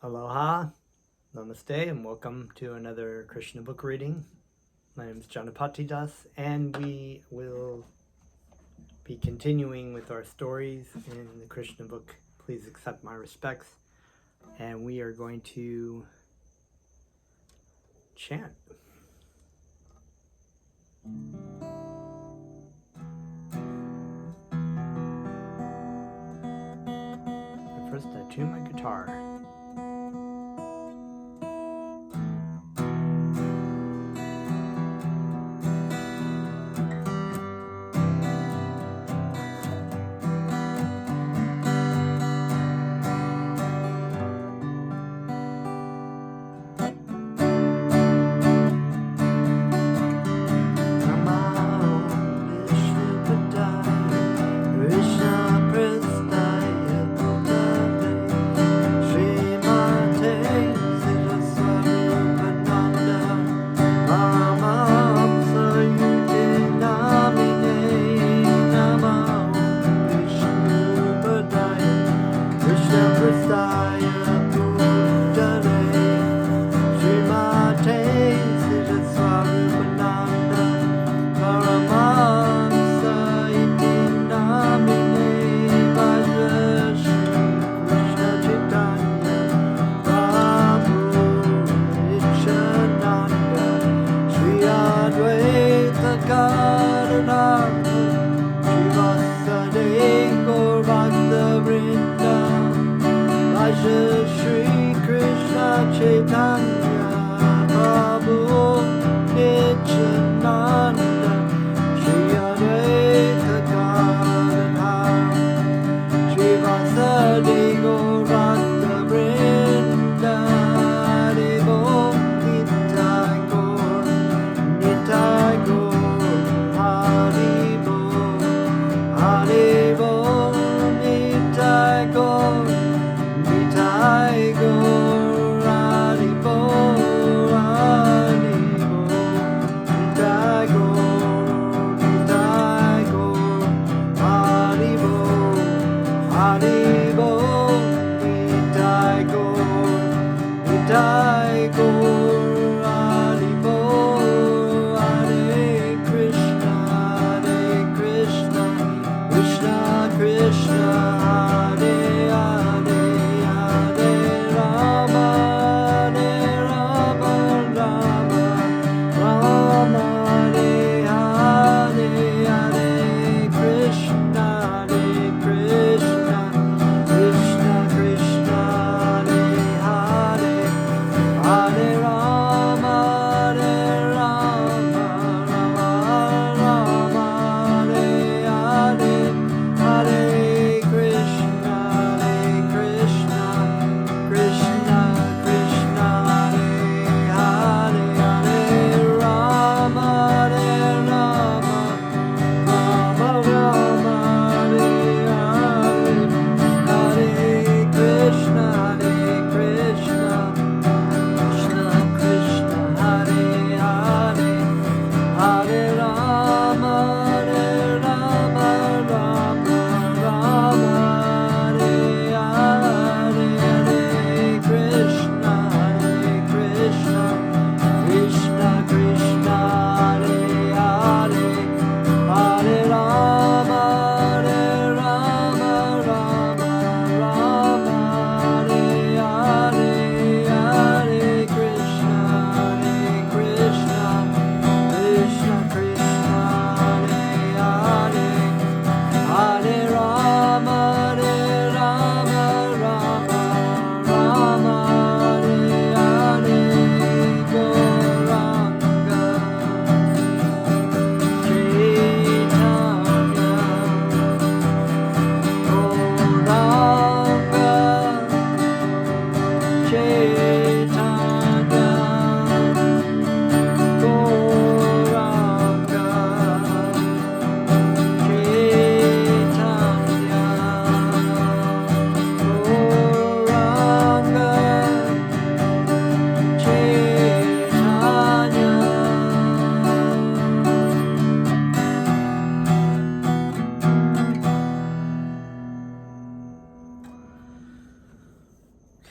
Aloha, namaste, and welcome to another Krishna book reading. My name is Janapati Das, and we will be continuing with our stories in the Krishna book, Please Accept My Respects. And we are going to chant. But first, I tune my guitar.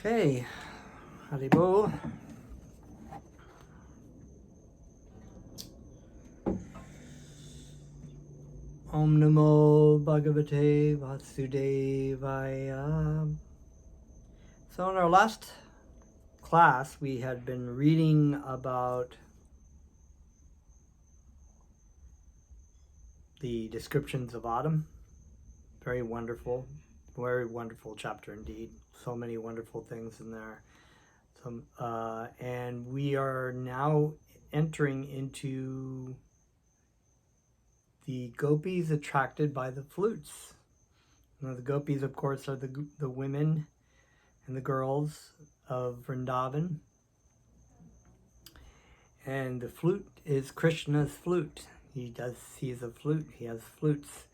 Okay, Haribol. Om Namo Bhagavate Vasudevaya. So in our last class, we had been reading about the descriptions of autumn. Very wonderful chapter indeed. So many wonderful things in there. And we are now entering into the Gopis attracted by the flutes. Now, the Gopis, of course, are the women and the girls of Vrindavan. And the flute is Krishna's flute. He is a flute. He has flutes.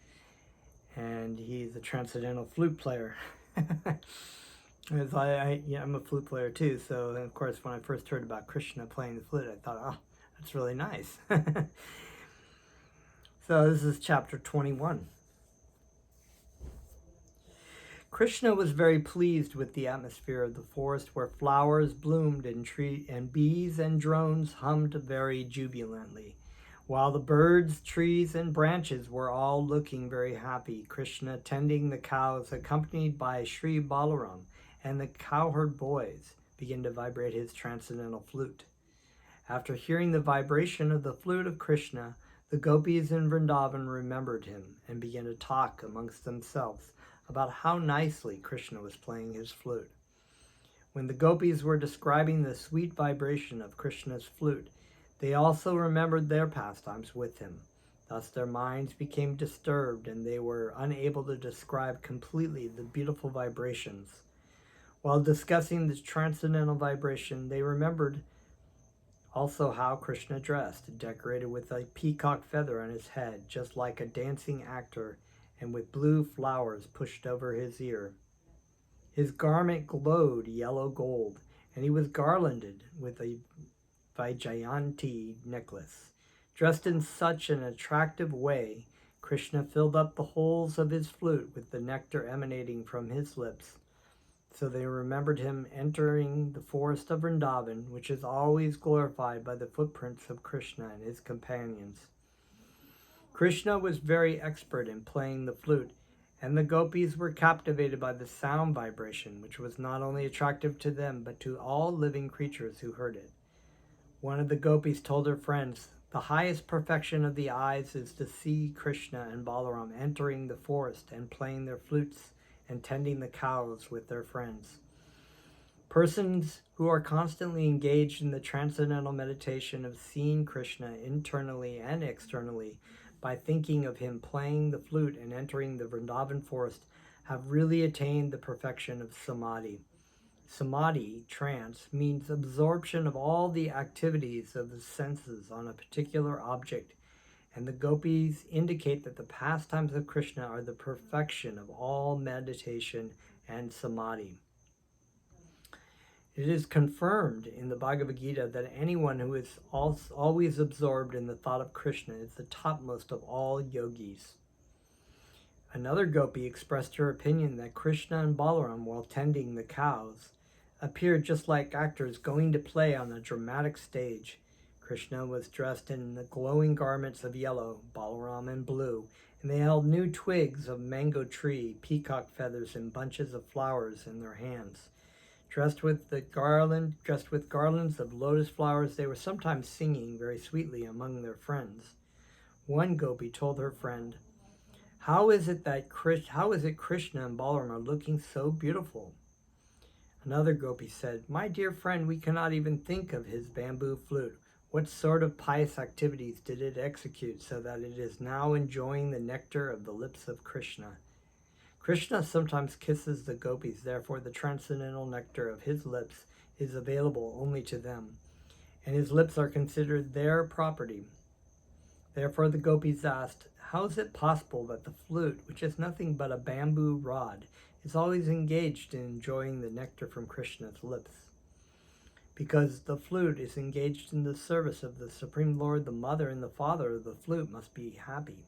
And he's a transcendental flute player. As I'm a flute player too, so of course when I first heard about Krishna playing the flute, I thought, oh, that's really nice. So this is chapter 21. Krishna was very pleased with the atmosphere of the forest where flowers bloomed and bees and drones hummed very jubilantly. While the birds, trees, and branches were all looking very happy, Krishna tending the cows, accompanied by Sri Balaram, and the cowherd boys began to vibrate his transcendental flute. After hearing the vibration of the flute of Krishna, the gopis in Vrindavan remembered him and began to talk amongst themselves about how nicely Krishna was playing his flute. When the gopis were describing the sweet vibration of Krishna's flute, they also remembered their pastimes with him. Thus their minds became disturbed and they were unable to describe completely the beautiful vibrations. While discussing this transcendental vibration, they remembered also how Krishna dressed, decorated with a peacock feather on his head, just like a dancing actor, and with blue flowers pushed over his ear. His garment glowed yellow gold, and he was garlanded with a Vaijayanti necklace. Dressed in such an attractive way, Krishna filled up the holes of his flute with the nectar emanating from his lips. So they remembered him entering the forest of Vrindavan, which is always glorified by the footprints of Krishna and his companions. Krishna was very expert in playing the flute, and the gopis were captivated by the sound vibration, which was not only attractive to them, but to all living creatures who heard it. One of the gopis told her friends, "The highest perfection of the eyes is to see Krishna and Balaram entering the forest and playing their flutes and tending the cows with their friends." Persons who are constantly engaged in the transcendental meditation of seeing Krishna internally and externally by thinking of him playing the flute and entering the Vrindavan forest have really attained the perfection of samadhi. Samadhi, trance, means absorption of all the activities of the senses on a particular object, and the gopis indicate that the pastimes of Krishna are the perfection of all meditation and samadhi. It is confirmed in the Bhagavad Gita that anyone who is always absorbed in the thought of Krishna is the topmost of all yogis. Another gopi expressed her opinion that Krishna and Balaram, while tending the cows, appeared just like actors going to play on a dramatic stage. Krishna was dressed in the glowing garments of yellow, Balaram in blue, and they held new twigs of mango tree, peacock feathers, and bunches of flowers in their hands. Dressed with garlands of lotus flowers, they were sometimes singing very sweetly among their friends. One gopi told her friend, How is it Krishna and Balaram are looking so beautiful?" Another gopi said, "My dear friend, we cannot even think of his bamboo flute. What sort of pious activities did it execute so that it is now enjoying the nectar of the lips of Krishna? Krishna sometimes kisses the gopis, therefore the transcendental nectar of his lips is available only to them, and his lips are considered their property." Therefore the gopis asked, "How is it possible that the flute, which is nothing but a bamboo rod, is always engaged in enjoying the nectar from Krishna's lips?" "Because the flute is engaged in the service of the Supreme Lord, the mother and the father of the flute must be happy.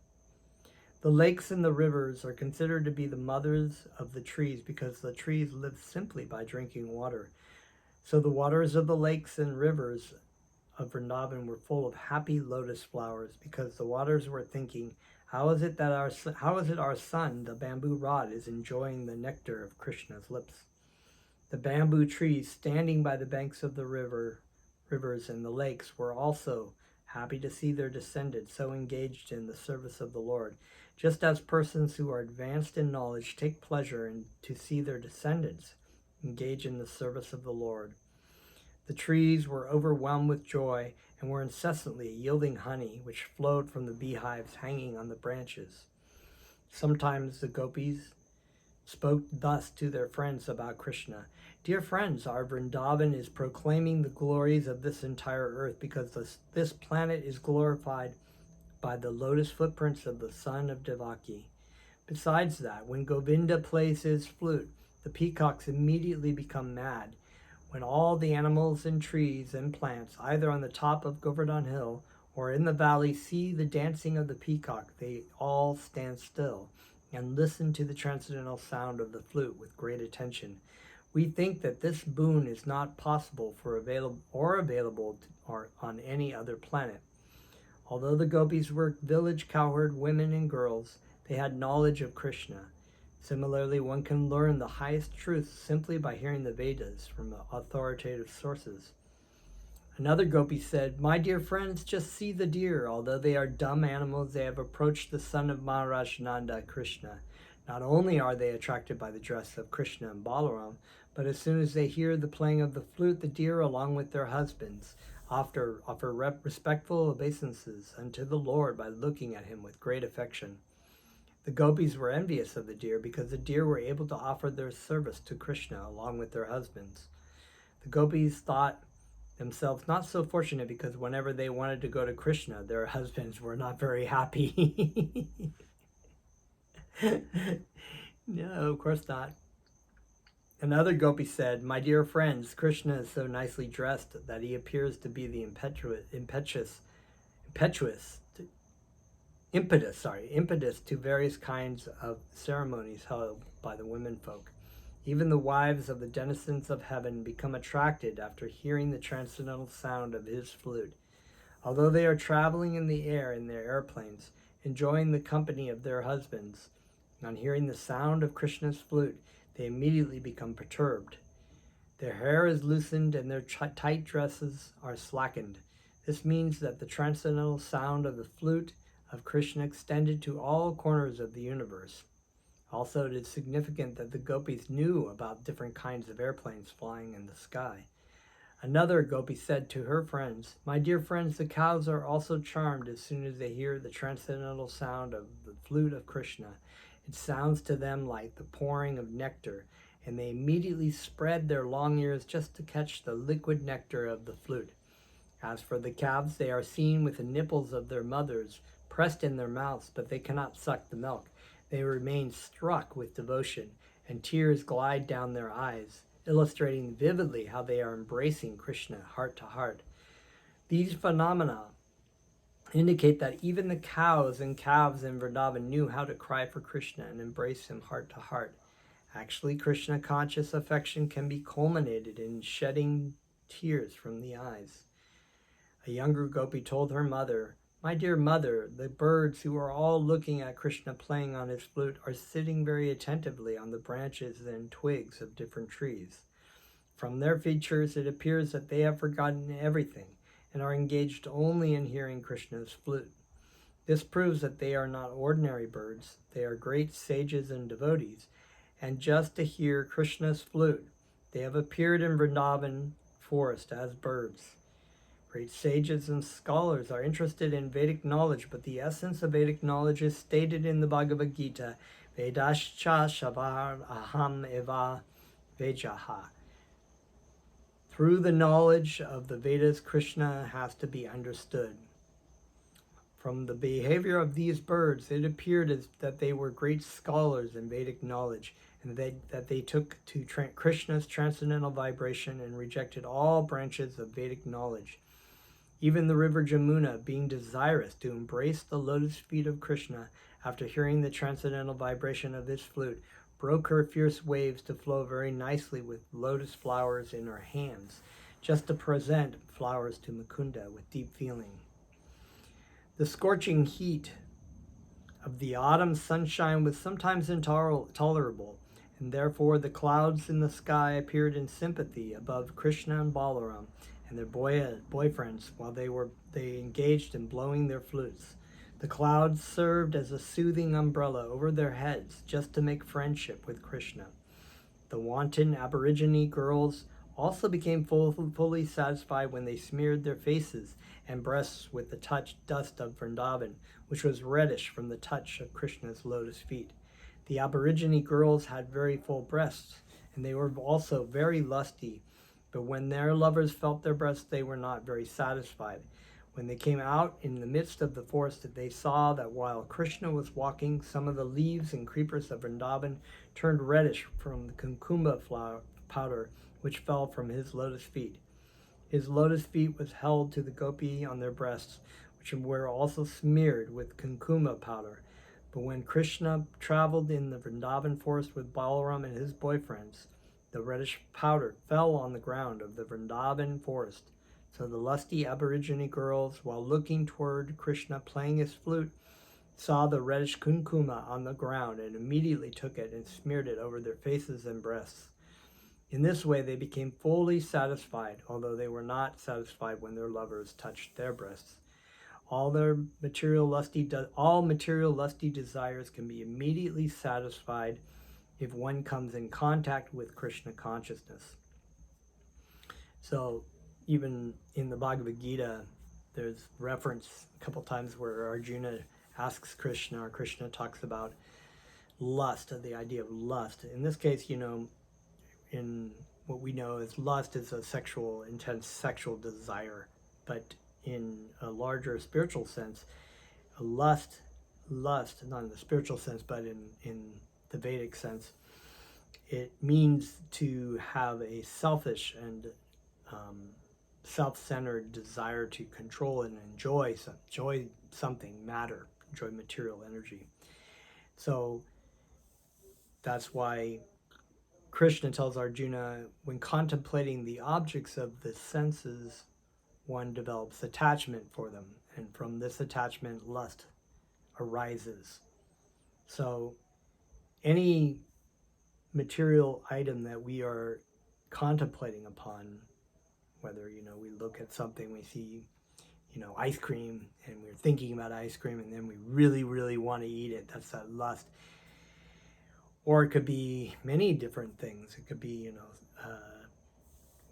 The lakes and the rivers are considered to be the mothers of the trees because the trees live simply by drinking water. So the waters of the lakes and rivers of Vrindavan were full of happy lotus flowers, because the waters were thinking, how is it our son, the bamboo rod, is enjoying the nectar of Krishna's lips? The bamboo trees standing by the banks of the rivers and the lakes were also happy to see their descendants so engaged in the service of the Lord, just as persons who are advanced in knowledge take pleasure in to see their descendants engage in the service of the Lord. The trees were overwhelmed with joy and were incessantly yielding honey, which flowed from the beehives hanging on the branches. Sometimes the gopis spoke thus to their friends about Krishna. Dear friends, our Vrindavan is proclaiming the glories of this entire earth, because this planet is glorified by the lotus footprints of the son of Devaki. Besides that, when Govinda plays his flute, the peacocks immediately become mad. When all the animals and trees and plants, either on the top of Govardhan Hill or in the valley, see the dancing of the peacock, they all stand still and listen to the transcendental sound of the flute with great attention. We think that this boon is not possible available on any other planet. Although the gopis were village cowherd women and girls, they had knowledge of Krishna. Similarly, one can learn the highest truths simply by hearing the Vedas from authoritative sources. Another gopi said, my dear friends, just see the deer. Although they are dumb animals, they have approached the son of Maharaj Nanda, Krishna. Not only are they attracted by the dress of Krishna and Balaram, but as soon as they hear the playing of the flute, the deer, along with their husbands, offer respectful obeisances unto the Lord by looking at him with great affection. The gopis were envious of the deer, because the deer were able to offer their service to Krishna along with their husbands. The gopis thought themselves not so fortunate, because whenever they wanted to go to Krishna, their husbands were not very happy. No, of course not. Another gopi said, my dear friends, Krishna is so nicely dressed that he appears to be the impetus to various kinds of ceremonies held by the women folk. Even the wives of the denizens of heaven become attracted after hearing the transcendental sound of his flute. Although they are traveling in the air in their airplanes, enjoying the company of their husbands, on hearing the sound of Krishna's flute, they immediately become perturbed. Their hair is loosened and their tight dresses are slackened. This means that the transcendental sound of the flute of Krishna extended to all corners of the universe. Also, it is significant that the gopis knew about different kinds of airplanes flying in the sky. Another gopi said to her friends, my dear friends, the cows are also charmed as soon as they hear the transcendental sound of the flute of Krishna. It sounds to them like the pouring of nectar, and they immediately spread their long ears just to catch the liquid nectar of the flute. As for the calves, they are seen with the nipples of their mothers pressed in their mouths, but they cannot suck the milk. They remain struck with devotion, and tears glide down their eyes, illustrating vividly how they are embracing Krishna heart to heart. These phenomena indicate that even the cows and calves in Vrindavan knew how to cry for Krishna and embrace him heart to heart. Actually, Krishna conscious affection can be culminated in shedding tears from the eyes. A younger gopi told her mother, my dear mother, the birds who are all looking at Krishna playing on his flute are sitting very attentively on the branches and twigs of different trees. From their features, it appears that they have forgotten everything and are engaged only in hearing Krishna's flute. This proves that they are not ordinary birds. They are great sages and devotees, and just to hear Krishna's flute, they have appeared in Vrindavan forest as birds. Great sages and scholars are interested in Vedic knowledge, but the essence of Vedic knowledge is stated in the Bhagavad Gita, Vedascha Shavar Aham Eva Vejaha. Through the knowledge of the Vedas, Krishna has to be understood. From the behavior of these birds, it appeared as that they were great scholars in Vedic knowledge, and that they took to Krishna's transcendental vibration and rejected all branches of Vedic knowledge. Even the river Jamuna, being desirous to embrace the lotus feet of Krishna after hearing the transcendental vibration of his flute, broke her fierce waves to flow very nicely with lotus flowers in her hands, just to present flowers to Mukunda with deep feeling. The scorching heat of the autumn sunshine was sometimes intolerable, and therefore the clouds in the sky appeared in sympathy above Krishna and Balaram and their boyfriends while they engaged in blowing their flutes. The clouds served as a soothing umbrella over their heads just to make friendship with Krishna. The wanton Aborigine girls also became fully satisfied when they smeared their faces and breasts with the dust of Vrindavan, which was reddish from the touch of Krishna's lotus feet. The Aborigine girls had very full breasts, and they were also very lusty, but when their lovers felt their breasts, they were not very satisfied. When they came out in the midst of the forest, they saw that while Krishna was walking, some of the leaves and creepers of Vrindavan turned reddish from the kunkuma powder which fell from his lotus feet. His lotus feet was held to the gopi on their breasts, which were also smeared with kunkuma powder. But when Krishna traveled in the Vrindavan forest with Balaram and his boyfriends, the reddish powder fell on the ground of the Vrindavan forest. So the lusty Aborigine girls, while looking toward Krishna playing his flute, saw the reddish kunkuma on the ground and immediately took it and smeared it over their faces and breasts. In this way, they became fully satisfied, although they were not satisfied when their lovers touched their breasts. All material lusty desires can be immediately satisfied if one comes in contact with Krishna consciousness. So, even in the Bhagavad Gita, there's reference a couple times where Arjuna asks Krishna, or Krishna talks about lust, the idea of lust. In this case, in what we know as lust is a intense sexual desire, but in a larger spiritual sense, lust, not in the spiritual sense, but in the Vedic sense, it means to have a selfish and self-centered desire to control and enjoy something, matter, enjoy material energy. So that's why Krishna tells Arjuna, when contemplating the objects of the senses, one develops attachment for them, and from this attachment, lust arises. So any material item that we are contemplating upon, whether we look at something, we see ice cream, and we're thinking about ice cream, and then we really, really want to eat it, that's that lust. Or it could be many different things. It could be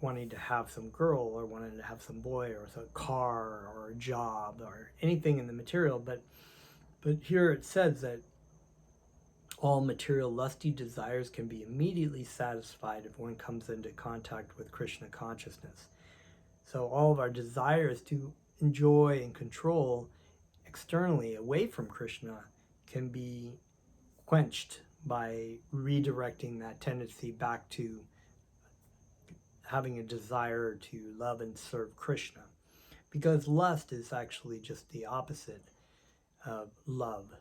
wanting to have some girl, or wanting to have some boy, or some car, or a job, or anything in the material. But here it says that all material lusty desires can be immediately satisfied if one comes into contact with Krishna consciousness. So all of our desires to enjoy and control externally away from Krishna can be quenched by redirecting that tendency back to having a desire to love and serve Krishna. Because lust is actually just the opposite of love.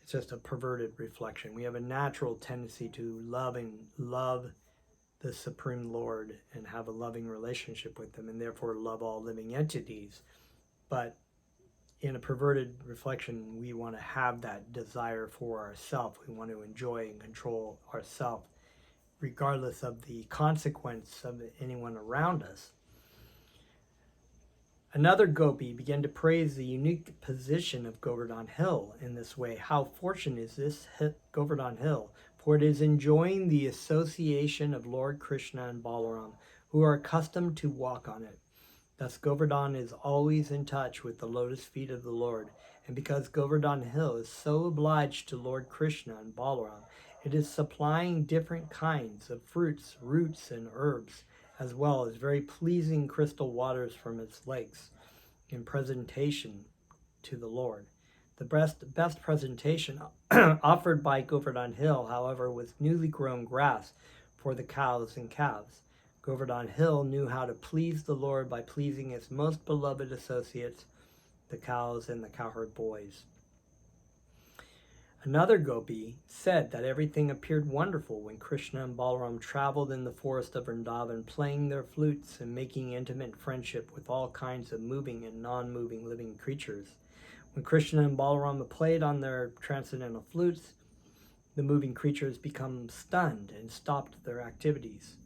It's just a perverted reflection. We have a natural tendency to love the Supreme Lord and have a loving relationship with them, and therefore love all living entities. But in a perverted reflection, we want to have that desire for ourselves. We want to enjoy and control ourselves, regardless of the consequence of anyone around us. Another gopi began to praise the unique position of Govardhan Hill in this way. How fortunate is this Govardhan Hill, for it is enjoying the association of Lord Krishna and Balaram, who are accustomed to walk on it. Thus Govardhan is always in touch with the lotus feet of the Lord, and because Govardhan Hill is so obliged to Lord Krishna and Balaram, it is supplying different kinds of fruits, roots, and herbs, as well as very pleasing crystal waters from its lakes in presentation to the Lord. The best presentation offered by Govardhan Hill, however, was newly grown grass for the cows and calves. Govardhan Hill knew how to please the Lord by pleasing its most beloved associates, the cows and the cowherd boys. Another gopi said that everything appeared wonderful when Krishna and Balaram traveled in the forest of Vrindavan, playing their flutes and making intimate friendship with all kinds of moving and non-moving living creatures. When Krishna and Balaram played on their transcendental flutes, the moving creatures become stunned and stopped their activities.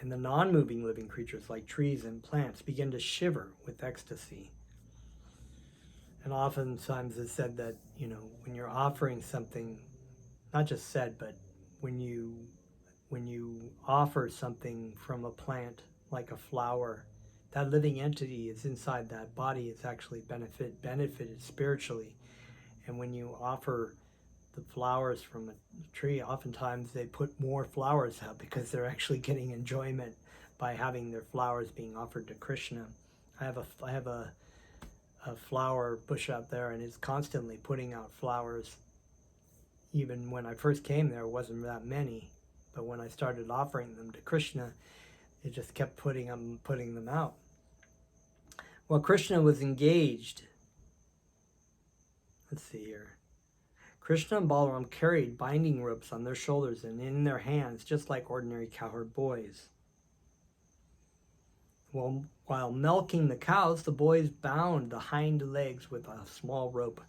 And the non-moving living creatures like trees and plants begin to shiver with ecstasy. And oftentimes it's said that, when you're offering something, not just said, but when you offer something from a plant like a flower, that living entity is inside that body is actually benefited spiritually. And when you offer the flowers from a tree, oftentimes they put more flowers out because they're actually getting enjoyment by having their flowers being offered to Krishna. I have a flower bush out there, and it's constantly putting out flowers. Even when I first came there, it wasn't that many, but when I started offering them to Krishna, it just kept putting them out. While Krishna was engaged, let's see here, Krishna and Balaram carried binding ropes on their shoulders and in their hands, just like ordinary cowherd boys. While milking the cows, the boys bound the hind legs with a small rope.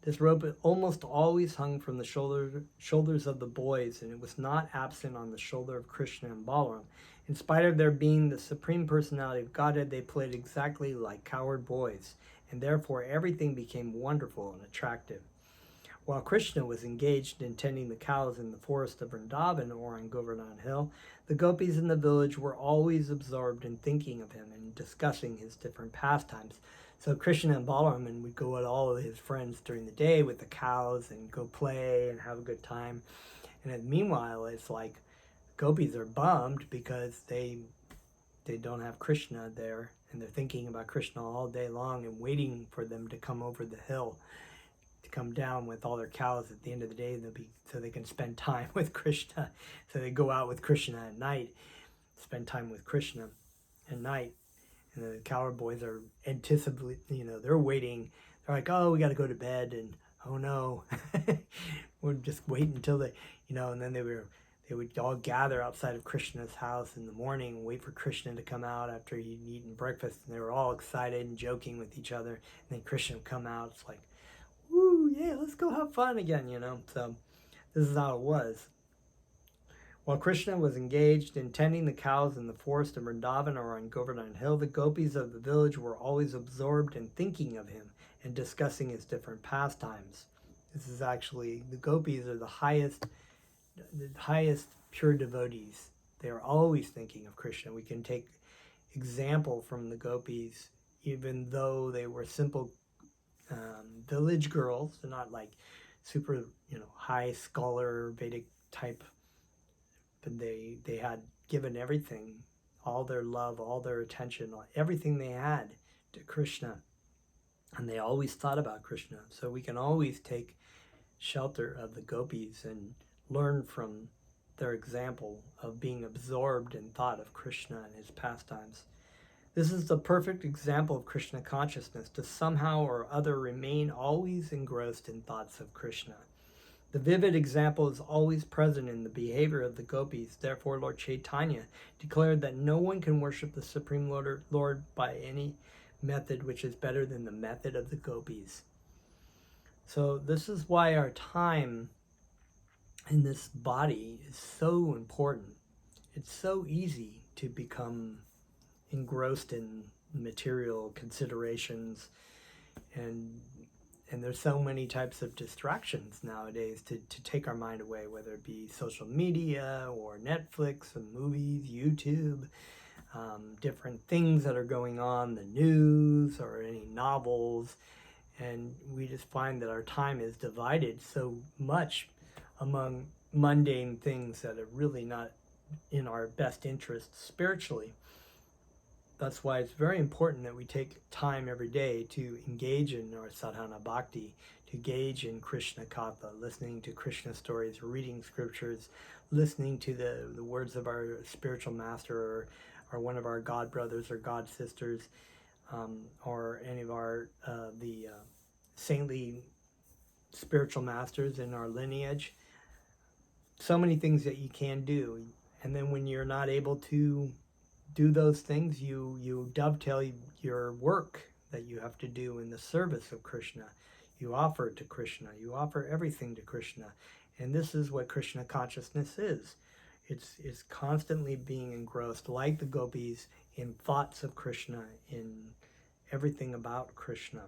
This rope almost always hung from the shoulders of the boys, and it was not absent on the shoulder of Krishna and Balaram. In spite of their being the Supreme Personality of Godhead, they played exactly like cowherd boys, and therefore everything became wonderful and attractive. While Krishna was engaged in tending the cows in the forest of Vrindavan or on Govardhan Hill, the gopis in the village were always absorbed in thinking of him and discussing his different pastimes. So Krishna and Balaram would go with all of his friends during the day with the cows and go play and have a good time. And meanwhile, it's like gopis are bummed because they don't have Krishna there, and they're thinking about Krishna all day long and waiting for them to come over the hill, to come down with all their cows at the end of the day, so they can spend time with Krishna. So they go out with Krishna at night, spend time with Krishna at night. And the cowherd boys are anticipating, they're waiting. They're like, oh, we got to go to bed, and oh no, we'll just wait until they, and then they would all gather outside of Krishna's house in the morning and wait for Krishna to come out after he'd eaten breakfast. And they were all excited and joking with each other. And then Krishna would come out. It's like, woo, yeah, let's go have fun again, So this is how it was. While Krishna was engaged in tending the cows in the forest of Vrindavan or on Govardhan Hill, the gopis of the village were always absorbed in thinking of him and discussing his different pastimes. This is actually, the gopis are the highest pure devotees. They are always thinking of Krishna. We can take example from the gopis, even though they were simple village girls. They're not like super, high scholar Vedic type, but they had given everything, all their love, all their attention, everything they had to Krishna. And they always thought about Krishna. So we can always take shelter of the gopis and learn from their example of being absorbed in thought of Krishna and his pastimes. This is the perfect example of Krishna consciousness, to somehow or other remain always engrossed in thoughts of Krishna. The vivid example is always present in the behavior of the gopis. Therefore, Lord Chaitanya declared that no one can worship the Supreme Lord by any method which is better than the method of the gopis. So this is why our time in this body is so important. It's so easy to become engrossed in material considerations, and there's so many types of distractions nowadays to take our mind away, whether it be social media or Netflix and movies, YouTube, different things that are going on, the news or any novels. And we just find that our time is divided so much among mundane things that are really not in our best interest spiritually. That's why it's very important that we take time every day to engage in our sadhana bhakti, to engage in Krishna katha, listening to Krishna stories, reading scriptures, listening to the words of our spiritual master or one of our god brothers or god sisters, or any of our the saintly spiritual masters in our lineage. So many things that you can do. And then when you're not able to do those things, you dovetail your work that you have to do in the service of Krishna. You offer it to Krishna. You offer everything to Krishna. And this is what Krishna consciousness is. It's constantly being engrossed, like the gopis, in thoughts of Krishna, in everything about Krishna.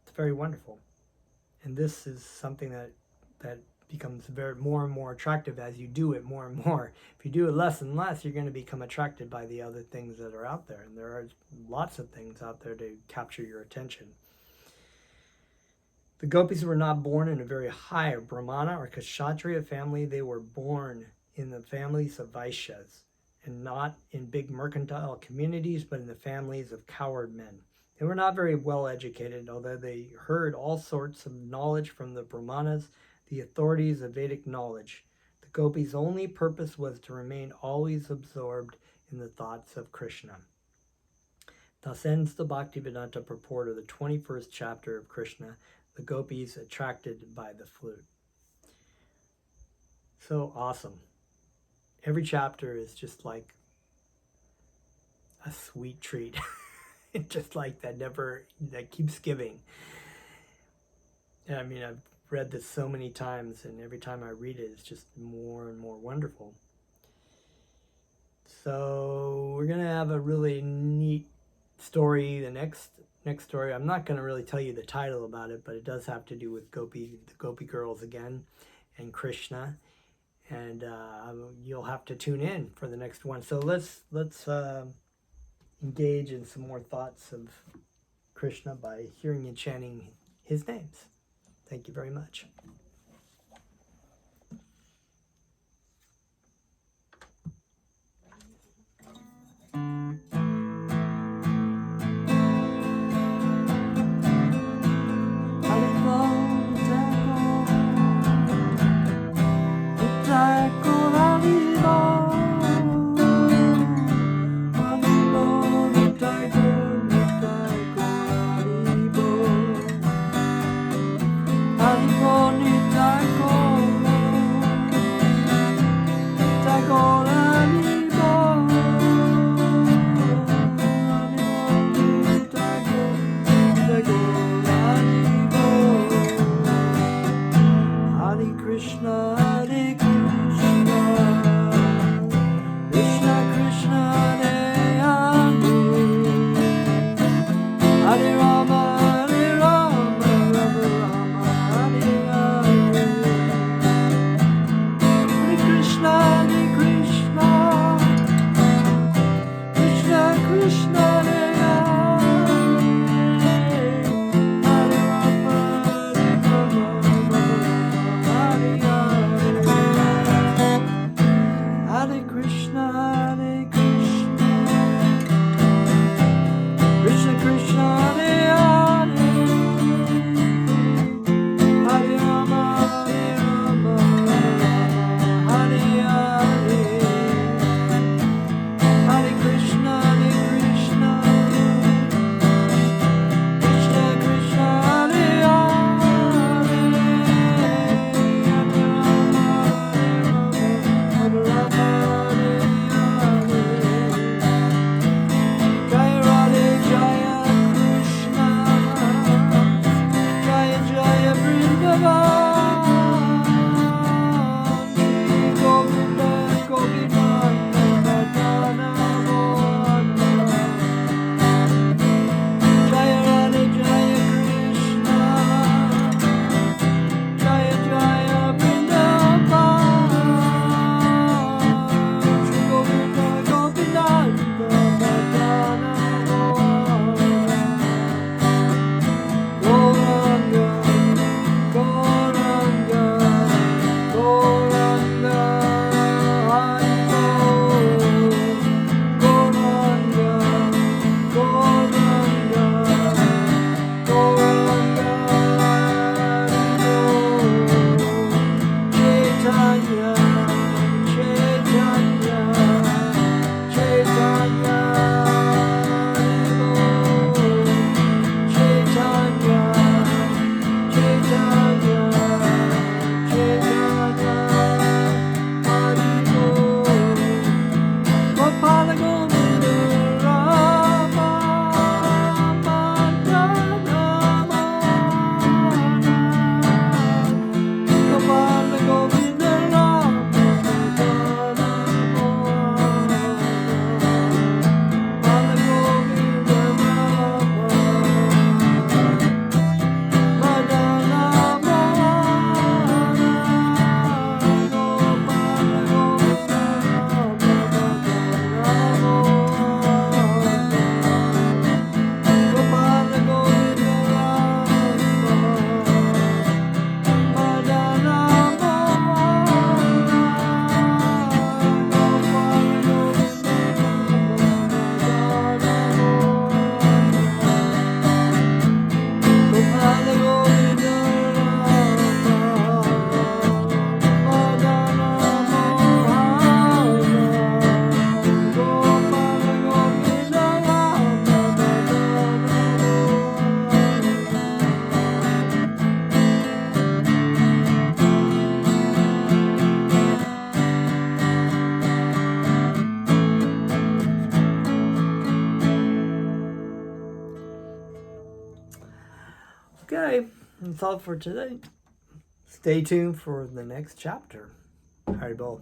It's very wonderful. And this is something that becomes more and more attractive as you do it more and more. If you do it less and less, you're going to become attracted by the other things that are out there. And there are lots of things out there to capture your attention. The gopis were not born in a very high Brahmana or Kshatriya family. They were born in the families of Vaishyas, and not in big mercantile communities, but in the families of coward men. They were not very well educated, although they heard all sorts of knowledge from the Brahmanas, the authorities of Vedic knowledge. The gopis' only purpose was to remain always absorbed in the thoughts of Krishna. Thus ends the Bhaktivedanta purport of the 21st chapter of Krishna, the gopis attracted by the flute. So awesome. Every chapter is just like a sweet treat. Just like that keeps giving. And I mean, I've read this so many times, and every time I read it, it's just more and more wonderful. So we're gonna have a really neat story. The next story, I'm not gonna really tell you the title about it, but it does have to do with the Gopi girls again, and Krishna. And you'll have to tune in for the next one. So let's engage in some more thoughts of Krishna by hearing and chanting his names. Thank you very much. Okay, that's all for today. Stay tuned for the next chapter. Haribol.